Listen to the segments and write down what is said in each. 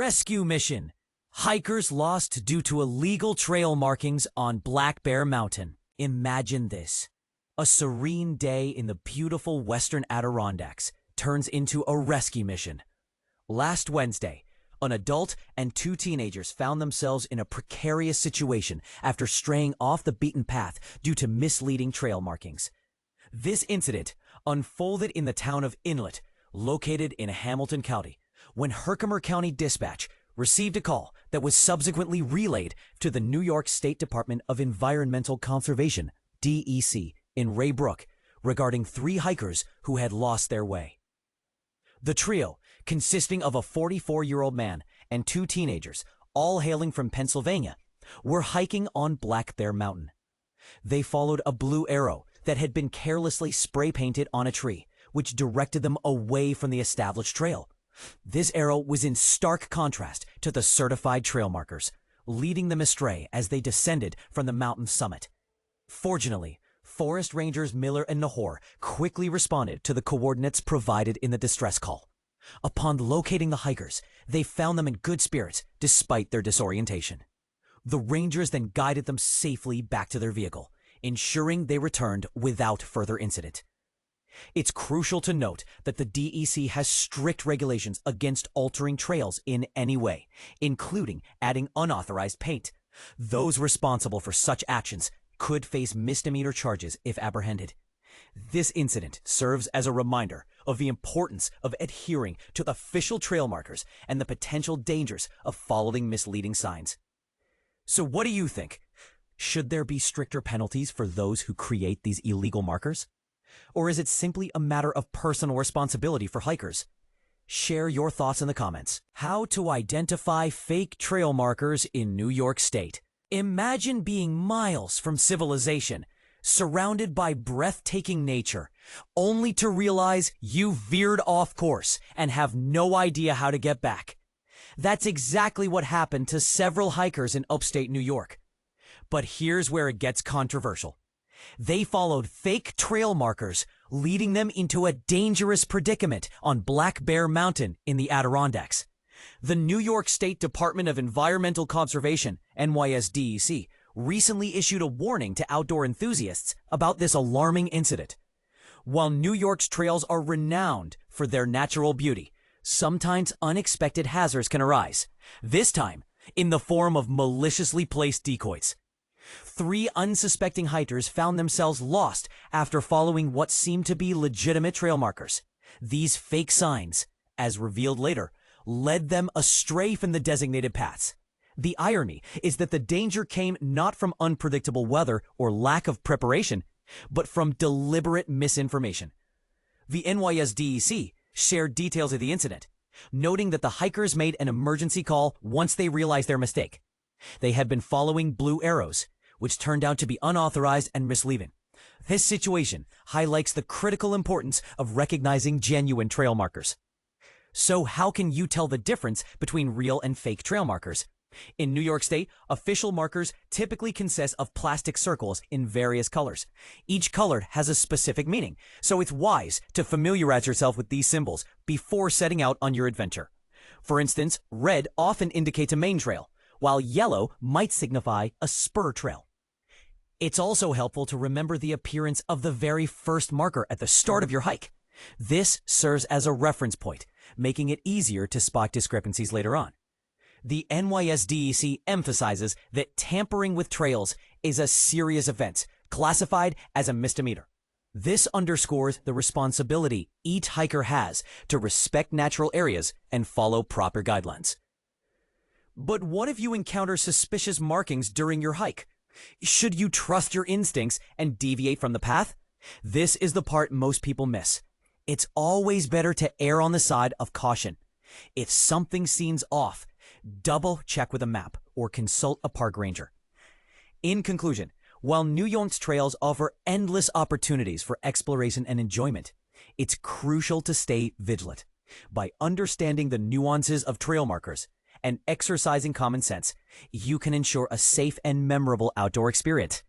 Rescue mission. Hikers lost due to illegal trail markings on Black Bear Mountain. Imagine this. A serene day in the beautiful Western Adirondacks turns into a rescue mission. Last Wednesday, an adult and two teenagers found themselves in a precarious situation after straying off the beaten path due to misleading trail markings. This incident unfolded in the town of Inlet, located in Hamilton County, when Herkimer County Dispatch received a call that was subsequently relayed to the New York State Department of Environmental Conservation, DEC, in Ray Brook, regarding 3 hikers who had lost their way. The trio, consisting of a 44-year-old man and 2 teenagers, all hailing from Pennsylvania, were hiking on Black Bear Mountain. They followed a blue arrow that had been carelessly spray-painted on a tree, which directed them away from the established trail. This arrow was in stark contrast to the certified trail markers, leading them astray as they descended from the mountain's summit. Fortunately, Forest Rangers Miller and Nahor quickly responded to the coordinates provided in the distress call. Upon locating the hikers, they found them in good spirits despite their disorientation. The Rangers then guided them safely back to their vehicle, ensuring they returned without further incident. It's crucial to note that the DEC has strict regulations against altering trails in any way, including adding unauthorized paint. Those responsible for such actions could face misdemeanor charges if apprehended. This incident serves as a reminder of the importance of adhering to official trail markers and the potential dangers of following misleading signs. So what do you think? Should there be stricter penalties for those who create these illegal markers? Or is it simply a matter of personal responsibility for hikers? Share your thoughts in the comments. How to identify fake trail markers in New York State. Imagine being miles from civilization, surrounded by breathtaking nature, only to realize you veered off course and have no idea how to get back. That's exactly what happened to several hikers in upstate New York. But here's where it gets controversial. They followed fake trail markers, leading them into a dangerous predicament on Black Bear Mountain in the Adirondacks. The New York State Department of Environmental Conservation, NYSDEC, recently issued a warning to outdoor enthusiasts about this alarming incident. While New York's trails are renowned for their natural beauty, sometimes unexpected hazards can arise, this time in the form of maliciously placed decoys. 3 unsuspecting hikers found themselves lost after following what seemed to be legitimate trail markers. These fake signs, as revealed later, led them astray from the designated paths. The irony is that the danger came not from unpredictable weather or lack of preparation, but from deliberate misinformation. The NYSDEC shared details of the incident, noting that the hikers made an emergency call once they realized their mistake. They had been following blue arrows, which turned out to be unauthorized and misleading. This situation highlights the critical importance of recognizing genuine trail markers. So how can you tell the difference between real and fake trail markers? In New York State, official markers typically consist of plastic circles in various colors. Each color has a specific meaning, so it's wise to familiarize yourself with these symbols before setting out on your adventure. For instance, red often indicates a main trail, while yellow might signify a spur trail. It's also helpful to remember the appearance of the very first marker at the start of your hike. This serves as a reference point, making it easier to spot discrepancies later on. The NYSDEC emphasizes that tampering with trails is a serious offense, classified as a misdemeanor. This underscores the responsibility each hiker has to respect natural areas and follow proper guidelines. But what if you encounter suspicious markings during your hike? Should you trust your instincts and deviate from the path? This is the part most people miss. It's always better to err on the side of caution. If something seems off, double check with a map or consult a park ranger. In conclusion, while New York's trails offer endless opportunities for exploration and enjoyment, it's crucial to stay vigilant. By understanding the nuances of trail markers and exercising common sense, you can ensure a safe and memorable outdoor experience.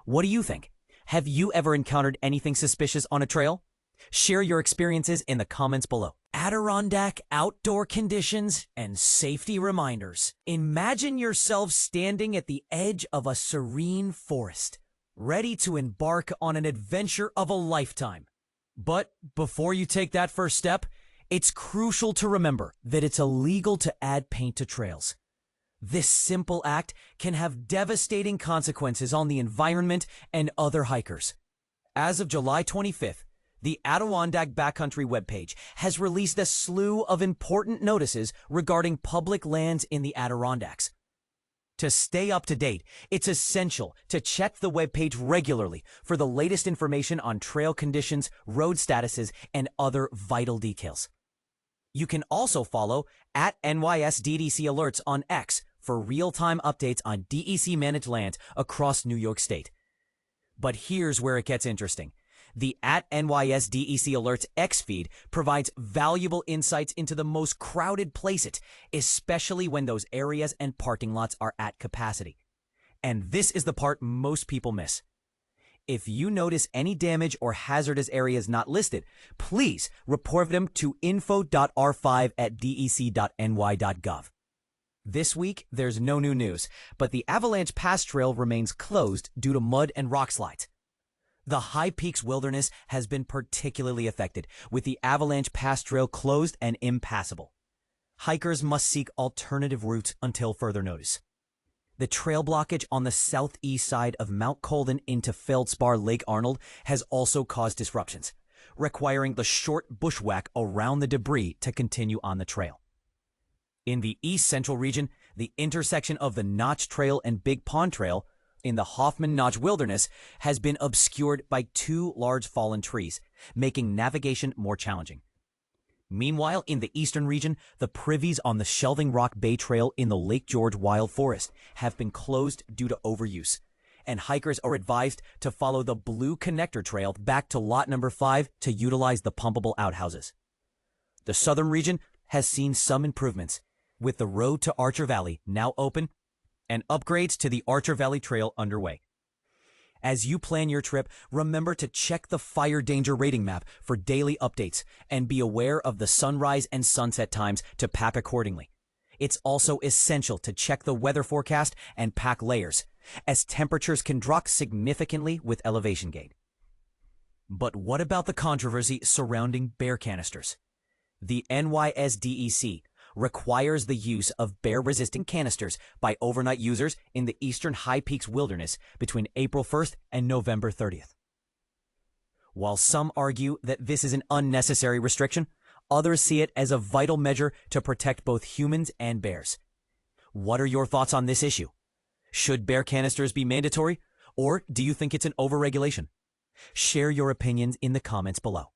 What do you think? Have you ever encountered anything suspicious on a trail? Share your experiences in the comments below. Adirondack outdoor conditions and safety reminders. Imagine yourself standing at the edge of a serene forest, ready to embark on an adventure of a lifetime. But before you take that first step, it's crucial to remember that it's illegal to add paint to trails. This simple act can have devastating consequences on the environment and other hikers. As of July 25th, the Adirondack Backcountry webpage has released a slew of important notices regarding public lands in the Adirondacks. To stay up to date, it's essential to check the webpage regularly for the latest information on trail conditions, road statuses, and other vital details. You can also follow @NYSDDC Alerts on X for real-time updates on DEC-managed lands across New York State. But here's where it gets interesting. The @NYSDEC Alerts X feed provides valuable insights into the most crowded places, especially when those areas and parking lots are at capacity. And this is the part most people miss. If you notice any damage or hazardous areas not listed, please report them to info.r5@dec.ny.gov. This week, there's no new news, but the Avalanche Pass Trail remains closed due to mud and rock slides. The High Peaks Wilderness has been particularly affected, with the Avalanche Pass Trail closed and impassable. Hikers must seek alternative routes until further notice. The trail blockage on the southeast side of Mount Colden into Feldspar Lake Arnold has also caused disruptions, requiring the short bushwhack around the debris to continue on the trail. In the East Central region, the intersection of the Notch Trail and Big Pond Trail in the Hoffman Notch Wilderness has been obscured by two large fallen trees, making navigation more challenging. Meanwhile, in the eastern region, the privies on the Shelving Rock Bay Trail in the Lake George Wild Forest have been closed due to overuse, and hikers are advised to follow the Blue Connector Trail back to lot number 5 to utilize the pumpable outhouses. The southern region has seen some improvements, with the road to Archer Valley now open and upgrades to the Archer Valley Trail underway. As you plan your trip, remember to check the fire danger rating map for daily updates and be aware of the sunrise and sunset times to pack accordingly. It's also essential to check the weather forecast and pack layers, as temperatures can drop significantly with elevation gain. But what about the controversy surrounding bear canisters? The NYSDEC requires the use of bear-resistant canisters by overnight users in the eastern High Peaks Wilderness between April 1st and November 30th. While some argue that this is an unnecessary restriction, others see it as a vital measure to protect both humans and bears. What are your thoughts on this issue? Should bear canisters be mandatory, or do you think it's an overregulation? Share your opinions in the comments below.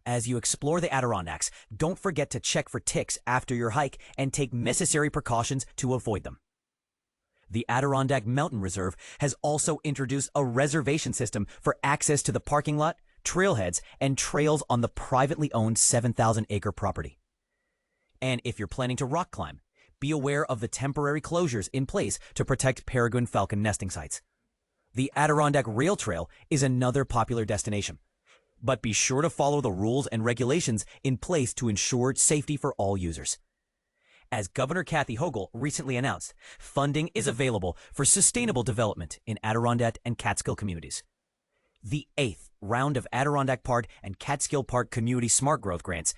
As you explore the Adirondacks, don't forget to check for ticks after your hike and take necessary precautions to avoid them. The Adirondack Mountain Reserve has also introduced a reservation system for access to the parking lot, trailheads, and trails on the privately owned 7,000-acre property. And if you're planning to rock climb, be aware of the temporary closures in place to protect peregrine falcon nesting sites. The Adirondack Rail Trail is another popular destination, but be sure to follow the rules and regulations in place to ensure safety for all users. As Governor Kathy Hochul recently announced, funding is available for sustainable development in Adirondack and Catskill communities. The 8th round of Adirondack Park and Catskill Park Community Smart Growth Grants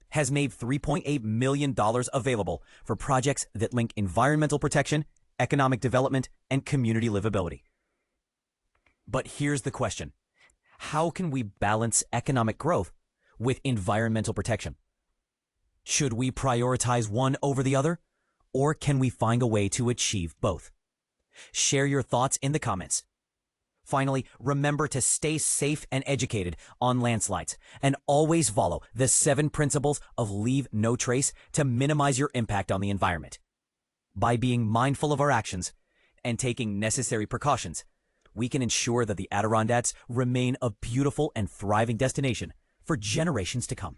has made $3.8 million available for projects that link environmental protection, economic development, and community livability. But here's the question. How can we balance economic growth with environmental protection? Should we prioritize one over the other, or can we find a way to achieve both? Share your thoughts in the comments. Finally, remember to stay safe and educated on landslides, and always follow the 7 principles of Leave No Trace to minimize your impact on the environment. By being mindful of our actions and taking necessary precautions, we can ensure that the Adirondacks remain a beautiful and thriving destination for generations to come.